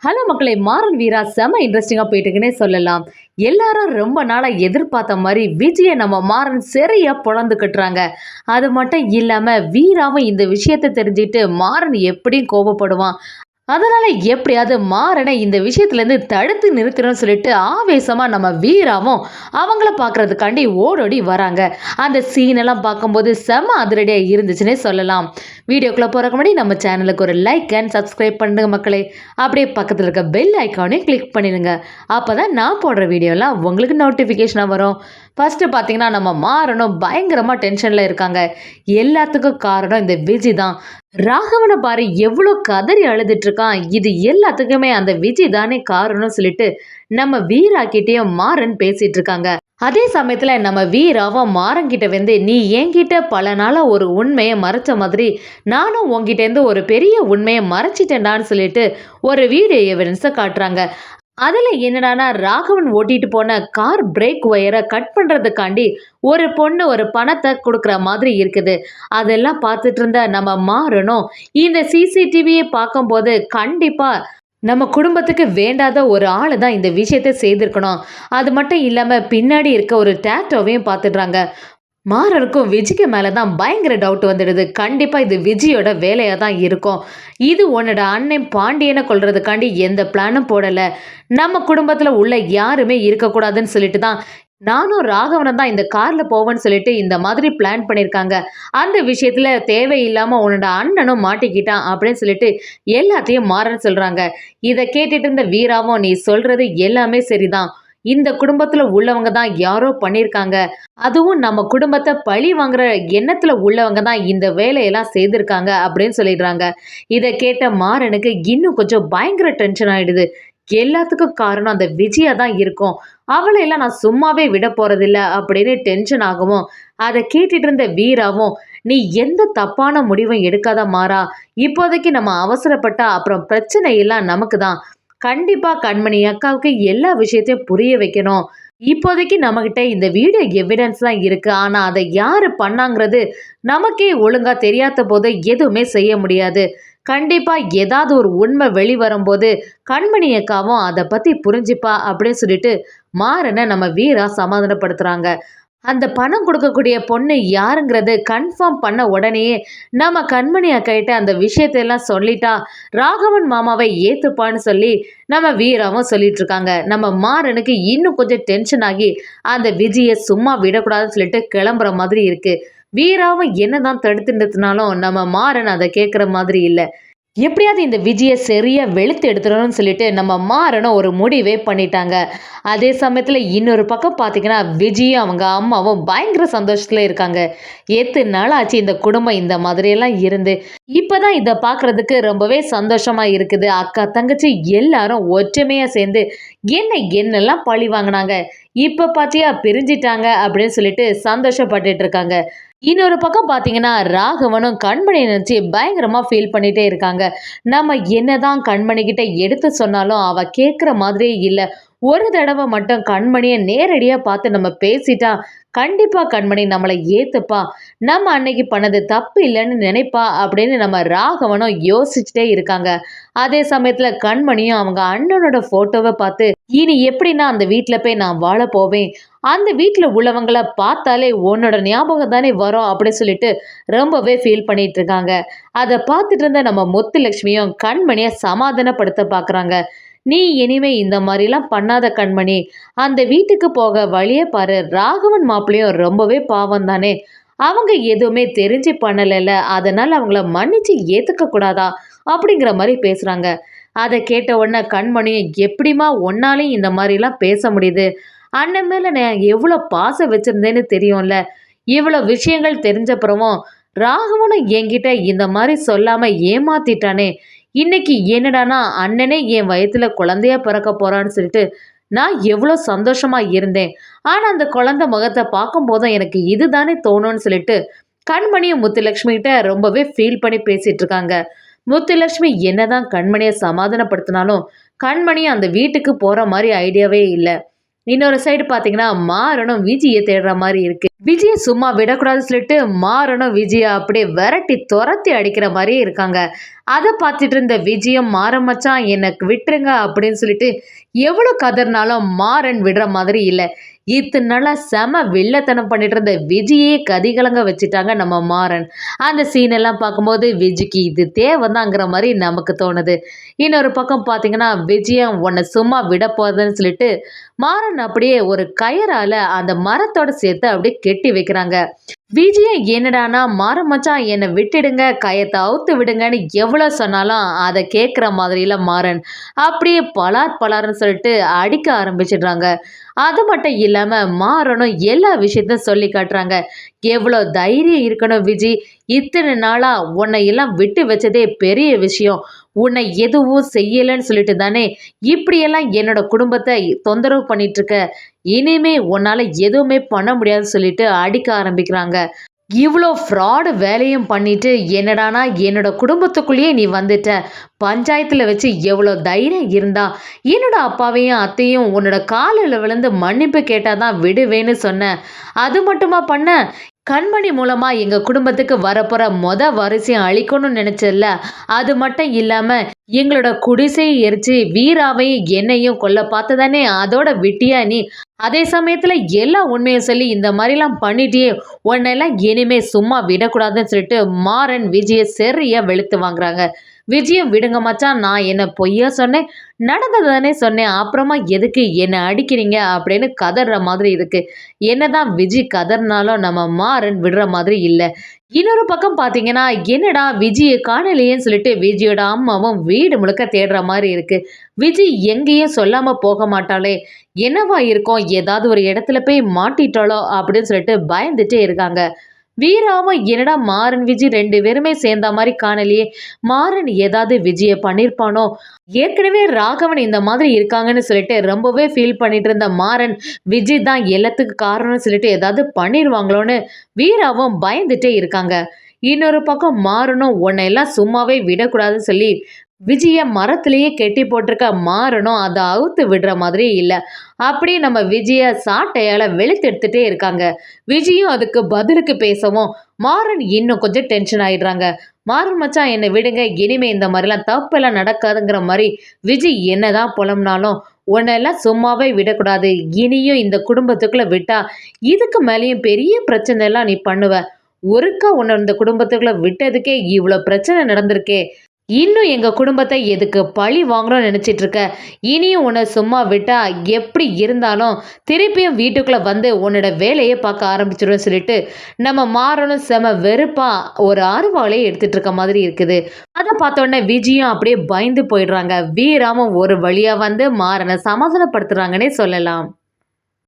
Hello மக்களே, மாறன் வீரா செம இன்ட்ரெஸ்டிங்காக போயிட்டுருக்குன்னே சொல்லலாம். எல்லாரும் ரொம்ப நாளாக எதிர்பார்த்த மாதிரி விஜயை நம்ம மாறன் சரியாக பொழந்து கட்டுறாங்க. அது மட்டும் இல்லாமல் வீராவும் இந்த விஷயத்தை தெரிஞ்சுக்கிட்டு மாறன் எப்படியும் கோபப்படுவான். அதனால எப்படியாவது மாறனை இந்த விஷயத்துலேருந்து தடுத்து நிறுத்தணும்னு சொல்லிட்டு ஆவேசமா நம்ம வீராவும் அவங்கள பார்க்கறதுக்காண்டி ஓடோடி வராங்க. அந்த சீனெல்லாம் பார்க்கும்போது செம அதிரடியாக இருந்துச்சுன்னே சொல்லலாம். வீடியோக்குள்ளே போகிறக்கு முன்னாடி நம்ம சேனலுக்கு ஒரு லைக் அண்ட் சப்ஸ்கிரைப் பண்ணுங்க மக்களே. அப்படியே பக்கத்தில் இருக்க பெல் ஐக்கானையும் கிளிக் பண்ணிடுங்க. அப்போ தான் நான் போடுற வீடியோலாம் உங்களுக்கு நோட்டிஃபிகேஷனாக வரும். ஃபஸ்ட்டு பார்த்தீங்கன்னா நம்ம மாறனும் பயங்கரமாக டென்ஷனில் இருக்காங்க. எல்லாத்துக்கும் காரணம் இந்த விஜய் தான். ராகவனை பாரு எவ்வளோ கதறி அழுதுட்டு இருக்கான். இது எல்லாத்துக்குமே அந்த விஜய் தானே காரணம்னு சொல்லிட்டு நம்ம வீரா கிட்டேயும் மாறன் பேசிட்டு இருக்காங்க. அதே சமயத்துல நம்ம வீராவும் மாறன் கிட்ட வந்து, நீ என்கிட்ட பல நாளா ஒரு உண்மையை மறைச்ச மாதிரி நானும் உங்ககிட்ட இருந்து ஒரு பெரிய உண்மையை மறைச்சிட்டேன்டான்னு சொல்லிட்டு ஒரு வீடியோ எவிடன்ஸை காட்டுறாங்க. அதில் என்னடானா ராகவன் ஓட்டிட்டு போன கார் பிரேக் ஒயரை கட் பண்ணுறதுக்காண்டி ஒரு பொண்ணு ஒரு பணத்தை கொடுக்குற மாதிரி இருக்குது. அதெல்லாம் பார்த்துட்டு இருந்த நம்ம மாறணும் இந்த சிசிடிவியை பார்க்கும்போது கண்டிப்பாக நம்ம குடும்பத்துக்கு வேண்டாத ஒரு ஆள் தான் இந்த விஷயத்தை செய்திருக்கணும். அது மட்டும் இல்லாமல் பின்னாடி இருக்க ஒரு டேட்டோவையும் பார்த்துடுறாங்க. மாறனுக்கும் விஜய்க்கு மேலே தான் பயங்கர டவுட் வந்துடுது. கண்டிப்பாக இது விஜயோட வேலையாக தான் இருக்கும். இது உன்னோட அண்ணன் பாண்டியனை கொல்றதுக்காண்டி எந்த பிளானும் போடலை. நம்ம குடும்பத்தில் உள்ள யாருமே இருக்கக்கூடாதுன்னு சொல்லிட்டு தான் நானும் ராகவனை தான் இந்த காரில் போவேன்னு சொல்லிட்டு இந்த மாதிரி பிளான் பண்ணியிருக்காங்க. அந்த விஷயத்தில் தேவையில்லாமல் உன்னோட அண்ணனும் மாட்டிக்கிட்டான் அப்படின்னு சொல்லிட்டு எல்லாத்தையும் மாறன்னு சொல்கிறாங்க. இதை கேட்டுட்டு இருந்த வீராவும், நீ சொல்கிறது எல்லாமே சரிதான், இந்த குடும்பத்தில் உள்ளவங்க தான் யாரோ பண்ணியிருக்காங்க, அதுவும் நம்ம குடும்பத்தை பழி வாங்குற எண்ணத்தில் உள்ளவங்க தான் இந்த வேலையெல்லாம் செய்திருக்காங்க அப்படின்னு சொல்லிடுறாங்க. இதை கேட்ட மாறனுக்கு இன்னும் கொஞ்சம் பயங்கர டென்ஷன் ஆகிடுது. எல்லாத்துக்கும் காரணம் அந்த விஜயா தான் இருக்கும், அவளையெல்லாம் நான் சும்மாவே விட போறதில்ல அப்படின்னு டென்ஷன் ஆகவும், அதை கேட்டுட்டு இருந்த வீராவும், நீ எந்த தப்பான முடிவும் எடுக்காத மாறா, இப்போதைக்கு நம்ம அவசரப்பட்டா அப்புறம் பிரச்சனை எல்லாம் நமக்கு தான். கண்டிப்பா கண்மணி அக்காவுக்கு எல்லா விஷயத்தையும் புரிய வைக்கணும். இப்போதைக்கு நம்மகிட்ட இந்த வீடியோ எவிடன்ஸ் தான் இருக்கு. ஆனா அதை யாரு பண்ணாங்கிறது நமக்கே ஒழுங்கா தெரியாத போது எதுவுமே செய்ய முடியாது. கண்டிப்பா ஏதாவது ஒரு உண்மை வெளிவரும்போது கண்மணி அக்காவும் அதை பத்தி புரிஞ்சுப்பா அப்படின்னு சொல்லிட்டு மாறனை நம்ம வீரா சமாதானப்படுத்துறாங்க. அந்த பணம் கொடுக்கக்கூடிய பொண்ணு யாருங்கிறது கன்ஃபார்ம் பண்ண உடனேயே நம்ம கண்மணி அக்காயிட்ட அந்த விஷயத்தையெல்லாம் சொல்லிட்டா ராகவன் மாமாவை ஏத்துப்பான்னு சொல்லி நம்ம வீராவும் சொல்லிட்டு இருக்காங்க. நம்ம மாறனுக்கு இன்னும் கொஞ்சம் டென்ஷன் ஆகி அந்த விஜயை சும்மா விடக்கூடாதுன்னு சொல்லிட்டு கிளம்புற மாதிரி இருக்கு. வீராவும் என்னதான் தடுத்து நிறுத்தினாலும் நம்ம மாறன் அதை கேட்குற மாதிரி இல்லை. எப்படியாவது இந்த விஜயை சரியா வெளுத்து எடுத்துடணும்னு சொல்லிட்டு நம்ம மாறனும் ஒரு முடிவே பண்ணிட்டாங்க. அதே சமயத்தில் இன்னொரு பக்கம் பார்த்தீங்கன்னா விஜயும் அவங்க அம்மாவும் பயங்கர சந்தோஷத்தில் இருக்காங்க. எத்தனை நாள் ஆச்சு இந்த குடும்பம் இந்த மாதிரியெல்லாம் இருந்து, இப்போதான் இதை பார்க்குறதுக்கு ரொம்பவே சந்தோஷமாக இருக்குது. அக்கா தங்கச்சி எல்லாரும் ஒற்றுமையாக சேர்ந்து என்னெல்லாம் பழி வாங்கினாங்க, இப்போ பார்த்தியா பிரிஞ்சிட்டாங்க அப்படின்னு சொல்லிட்டு சந்தோஷப்பட்டுட்டு இருக்காங்க. இன்னொரு பக்கம் பார்த்தீங்கன்னா ராகவனும் கண்மணியை நினச்சி பயங்கரமாக ஃபீல் பண்ணிகிட்டே இருக்காங்க. நம்ம என்னதான் கண்மணிக்கிட்ட எடுத்து சொன்னாலும் அவள் கேட்குற மாதிரியே இல்லை. ஒரு தடவை மட்டும் கண்மணியை நேரடியாக பார்த்து நம்ம பேசிட்டா கண்டிப்பாக கண்மணி நம்மளை ஏற்றுப்பா, நம்ம அன்னைக்கு பண்ணது தப்பு இல்லைன்னு நினைப்பா அப்படின்னு நம்ம ராகவனும் யோசிச்சுட்டே இருக்காங்க. அதே சமயத்தில் கண்மணியும் அவங்க அண்ணனோட ஃபோட்டோவை பார்த்து, இனி எப்படின்னா அந்த வீட்டில் போய் நான் வாழ போவேன், அந்த வீட்டில் உள்ளவங்களை பார்த்தாலே உன்னோட ஞாபகம் தானே வரும் அப்படின்னு சொல்லிட்டு ரொம்பவே ஃபீல் பண்ணிட்டு இருக்காங்க. அதை பார்த்துட்டு இருந்த நம்ம முத்துலட்சுமியும் கண்மணியை சமாதானப்படுத்த பார்க்குறாங்க. நீ இனிமே இந்த மாதிரிலாம் பண்ணாத கண்மணி, அந்த வீட்டுக்கு போக வழியே பாரு, ராகவன் மாப்பிள்ளையும் ரொம்பவே பாவம் தானே, அவங்க எதுவுமே தெரிஞ்சு பண்ணலைல்ல, அதனால் அவங்கள மன்னிச்சு ஏற்றுக்க கூடாதா அப்படிங்கிற மாதிரி பேசுகிறாங்க. அதை கேட்ட உடனே கண்மணியும், எப்படிமா ஒன்னாலையும் இந்த மாதிரிலாம் பேச முடியுது, அண்ணன் மேலே நான் எவ்வளோ பாசம் வச்சுருந்தேன்னு தெரியும்ல, இவ்வளோ விஷயங்கள் தெரிஞ்சப்புறமும் ராகவனும் என்கிட்ட இந்த மாதிரி சொல்லாமல் ஏமாத்திட்டானே, இன்னைக்கு என்னடானா அண்ணனே என் வயத்துல குழந்தையா பிறக்க போறான்னு சொல்லிட்டு நான் எவ்வளோ சந்தோஷமா இருந்தேன். ஆனா அந்த குழந்தை முகத்தை பார்க்கும் போதும் எனக்கு இதுதானே தோணும்னு சொல்லிட்டு கண்மணியும் முத்துலட்சுமி கிட்ட ரொம்பவே ஃபீல் பண்ணி பேசிட்டு இருக்காங்க. முத்துலட்சுமி என்னதான் கண்மணியை சமாதானப்படுத்தினாலும் கண்மணியும் அந்த வீட்டுக்கு போற மாதிரி ஐடியாவே இல்லை. இன்னொரு சைடு பார்த்தீங்கன்னா மாறனும் விஜயை தேடுற மாதிரி இருக்கு. விஜய சும்மா விடக்கூடாதுன்னு சொல்லிட்டு மாறனும் விஜய அப்படியே விரட்டி துரத்தி அடிக்கிற மாதிரியே இருக்காங்க. அதை பார்த்துட்டு இருந்த விஜயம் மாறன் மச்சான் எனக்கு விட்டுருங்க அப்படின்னு சொல்லிட்டு எவ்வளோ கதறினாலும் மாறன் விடுற மாதிரி இல்லை. இத்தனை நாளா செம வில்லத்தனம் பண்ணிட்டு இருந்த விஜயே கதிகலங்க வச்சுட்டாங்க நம்ம மாறன். அந்த சீன் எல்லாம் பார்க்கும்போது விஜய்க்கு இது தேவைதாங்கிற மாதிரி நமக்கு தோணுது. இன்னொரு பக்கம் பார்த்தீங்கன்னா விஜயம் உன்னை சும்மா விட போகுதுன்னு சொல்லிட்டு மாறன் அப்படியே ஒரு கயரால அந்த மரத்தோட சேர்த்து அப்படியே கெட்டி வைக்கிறாங்க. விஜயம் என்னடானா மாறன் மச்சான் என்னை விட்டுடுங்க கயத்தை அவுத்து விடுங்கன்னு எவ்வளோ சொன்னாலும் அதை கேட்குற மாதிரிலாம் மாறன் அப்படியே பலார் பலார்னு சொல்லிட்டு அடிக்க ஆரம்பிச்சிடுறாங்க. அது மட்டும் இல்லாமல் மாறனும் எல்லா விஷயத்தையும் சொல்லி காட்டுறாங்க. எவ்வளோ தைரியம் இருக்கணும் விஜி, இத்தனை நாளாக உன்னை எல்லாம் விட்டு வச்சதே பெரிய விஷயம். உன்னை எதுவும் செய்யலைன்னு சொல்லிட்டு தானே இப்படியெல்லாம் என்னோட குடும்பத்தை தொந்தரவு பண்ணிட்டு இருக்க. இனிமே உன்னால் எதுவுமே பண்ண முடியாதுன்னு சொல்லிட்டு அடிக்க ஆரம்பிக்கிறாங்க. இவ்வளோ ஃப்ராடு வேலையும் பண்ணிட்டு என்னடானா என்னோட குடும்பத்துக்குள்ளேயே நீ வந்துட்ட. பஞ்சாயத்தில் வச்சு எவ்வளோ தைரியம் இருந்தா என்னோட அப்பாவையும் அத்தையும் உன்னோட காலில் விழுந்து மன்னிப்பு கேட்டால் தான் விடுவேன்னு சொன்னேன். அது மட்டுமா பண்ண? கண்மணி மூலமா எங்க குடும்பத்துக்கு வரப்போற வாரிசையும் அழிக்கணும்னு நினைச்சல. அது மட்டும் இல்லாம எங்களோட குடிசையை எரிச்சு வீராவையும் என்னையும் கொல்ல பார்த்ததானே அதோட விட்டியா நீ? அதே சமயத்துல எல்லா உண்மையை சொல்லி இந்த மாதிரிலாம் பண்ணிட்டே உன்னெல்லாம் இனிமே சும்மா விடக்கூடாதுன்னு சொல்லிட்டு மாறன் விஜய சரியா வெளுத்து வாங்குறாங்க. விஜயம் விடுங்க மச்சான், நான் என்ன பொய்யா சொன்னேன்? நடந்ததானே சொன்னேன், அப்புறமா எதுக்கு என்னை அடிக்கிறீங்க அப்படின்னு கதற மாதிரி இருக்கு. என்னதான் விஜய் கதறினாலும் நம்ம மாறன் விடுற மாதிரி இல்லை. இன்னொரு பக்கம் பார்த்தீங்கன்னா என்னடா விஜயை காணலையேன்னு சொல்லிட்டு விஜயோட அம்மாவும் வீடு முழுக்க தேடுற மாதிரி இருக்கு. விஜய் எங்கேயும் சொல்லாம போக மாட்டாளே, என்னவா இருக்கும், ஏதாவது ஒரு இடத்துல போய் மாட்டிட்டாளோ அப்படின்னு சொல்லிட்டு பயந்துட்டே இருக்காங்க. வீராவும் என்னடா மாறன் விஜய் ரெண்டு பேருமே சேர்ந்த மாதிரி காணலையே, மாறன் ஏதாவது விஜயை பண்ணியிருப்பானோ, ஏற்கனவே ராகவன் இந்த மாதிரி இருக்காங்கன்னு சொல்லிட்டு ரொம்பவே ஃபீல் பண்ணிட்டு இருந்த மாறன் விஜய் தான் எல்லாத்துக்கு காரணம்னு சொல்லிட்டு ஏதாவது பண்ணிடுவாங்களோன்னு வீராவும் பயந்துட்டே இருக்காங்க. இன்னொரு பக்கம் மாறனும் உன்னை எல்லாம் சும்மாவே விடக்கூடாதுன்னு சொல்லி விஜய மரத்திலேயே கெட்டி போட்டிருக்க மாறனும் அதை அவுத்து விடுற மாதிரி இல்லை. அப்படியே நம்ம விஜய சாட்டையால் வெளுத்து எடுத்துகிட்டே இருக்காங்க. விஜயும் அதுக்கு பதிலுக்கு பேசவும் மாறன் இன்னும் கொஞ்சம் டென்ஷன் ஆயிடுறாங்க. மாறன் மச்சான் என்னை விடுங்க, இனிமே இந்த மாதிரிலாம் தப்பெல்லாம் நடக்காதுங்கிற மாதிரி விஜய் என்னதான் புலம்னாலும் உன்னெல்லாம் சும்மாவே விடக்கூடாது. இனியும் இந்த குடும்பத்துக்குள்ளே விட்டா இதுக்கு மேலேயும் பெரிய பிரச்சனை எல்லாம் நீ பண்ணுவ. ஒருக்கா உன்னை இந்த குடும்பத்துக்குள்ளே விட்டதுக்கே இவ்வளோ பிரச்சனை நடந்திருக்கே, இன்னும் எங்கள் குடும்பத்தை எதுக்கு பழி வாங்கணும்னு நினச்சிட்டு இருக்க? இனியும் உன்னை சும்மா விட்டா எப்படி இருந்தாலும் திருப்பியும் வீட்டுக்குள்ளே வந்து உன்னோட வேலையை பார்க்க ஆரம்பிச்சிடும் சொல்லிட்டு நம்ம மாறனும் செம வெறுப்பாக ஒரு அருவாளையே எடுத்துகிட்டு இருக்க மாதிரி இருக்குது. அதை பார்த்தோன்னே விஜயும் அப்படியே பயந்து போயிடுறாங்க. வீராமும் ஒரு வழியாக வந்து மாறனை சமாதானப்படுத்துகிறாங்கன்னே சொல்லலாம்.